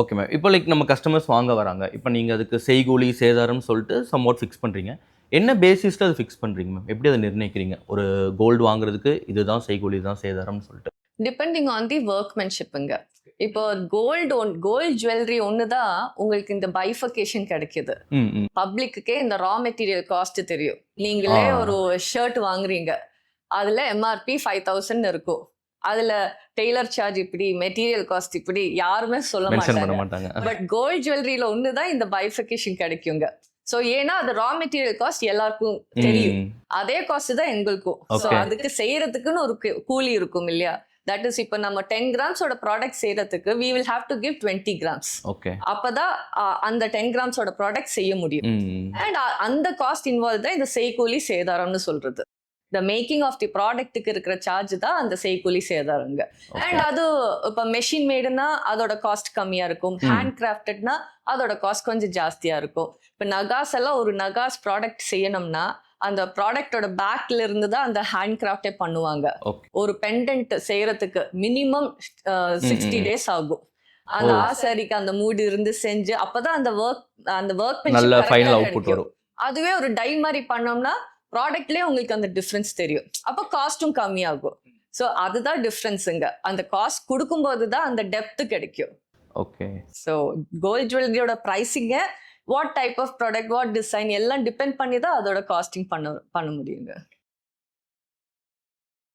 Okay ma'am. இப்போ like நம்ம customers வாங்க வராங்க. இப்போ நீங்க அதுக்கு செய்கூலி, சேதாரம்னு சொல்லிட்டு சம்வாட் ஃபிக்ஸ் பண்றீங்க. என்ன பேசிஸ்ல அத ஃபிக்ஸ் பண்றீங்க மேம்? எப்படி அத நிர்ணயிக்கிறீங்க? ஒரு கோல்டு வாங்குறதுக்கு இதுதான் செய்கூலி, இதுதான் சேதாரம்னு சொல்லிட்டு. டிபெண்டிங் ஆன் தி ஒர்க்மென்ஷிப்புங்க. இப்போ கோல்ட் ஜுவல்லரி ஒன்று தான் உங்களுக்கு இந்த பைஃபகேஷன் கிடைக்குது. ம், ம். பப்ளிக்குக்கே இந்த ரா மெட்டீரியல் காஸ்ட் தெரியும். நீங்களே ஒரு ஷர்ட் வாங்குறீங்க, அதுல எம்ஆர்பி 5000 இருக்கும். அதுல டெய்லர் சார்ஜ் இப்படி, மெட்டீரியல் காஸ்ட் இப்படி யாருமே சொல்ல மென்ஷன் பண்ண மாட்டாங்க. மாட்டாங்க. பட் கோல்ட் ஜுவல்லரியில ஒன்று தான் இந்த பைஃபகேஷன் கிடைக்குங்க. ஸோ ஏன்னா அது ரா மெட்டீரியல் காஸ்ட் எல்லாருக்கும் தெரியும். ம். அதே காஸ்ட் தான் எங்களுக்கும். So Okay. அதுக்கு செய்யறதுக்குன்னு ஒரு கூலி இருக்கும் இல்லையா? தட் இஸ் இப்போ நம்ம 10 கிராம்ஸோட ப்ராடக்ட் செய்யறதுக்கு we will have to give 20 grams. Okay. அப்பதான் அந்த 10 கிராம்ஸோட ப்ராடக்ட் செய்ய முடியும். ம். அண்ட் அந்த காஸ்ட் இன்வால்வ் தான் இந்த செய்கூலி சேதாரம்னு சொல்றது. இந்த மேக்கிங் ஆஃப் தி ப்ராடக்ட்டுக்கு இருக்கிற சார்ஜ் தான் அந்த செய்கூலி சேதாரங்க. அண்ட் அது இப்போ மெஷின் மேடுனா அதோட காஸ்ட் கம்மியா இருக்கும். ஹேண்ட் கிராஃப்டட்னா அதோட காஸ்ட் கொஞ்சம் ஜாஸ்தியா இருக்கும். இப்போ நகாஸ் எல்லாம் ஒரு நகாஸ் ப்ராடக்ட் செய்யணும்னா அந்த ப்ராடக்டோட பேக்ல இருந்து தான் அந்த ஹேண்ட் கிராஃப்டே பண்ணுவாங்க. ஓகே. ஒரு பெண்டன்ட் செய்யறதுக்கு மினிமம் 60 டேஸ் ஆகும். அந்த ஆசாரிக்கு அந்த மூடு இருந்து செஞ்சு அப்பதான் அந்த ஒர்க் நல்ல ஃபைனல் அவுட்புட் வரும். அதுவே ஒரு டை மாதிரி பண்ணோம்னா ப்ராடக்ட்லயே உங்களுக்கு அந்த டிஃபரன்ஸ் தெரியும். அப்போ காஸ்டும் கம்மியாகும். ஸோ அதுதான் டிஃபரன்ஸுங்க. அந்த காஸ்ட் கொடுக்கும்போது தான் அந்த டெப்த் கிடைக்கும். ஓகே. ஸோ கோல்ட் ஜுவல்லரியோட ப்ரைஸிங்க what type of product, what design எல்லாம் டிபெண்ட் பண்ணி தான் அதோட காஸ்டிங் பண்ண முடியுங்க.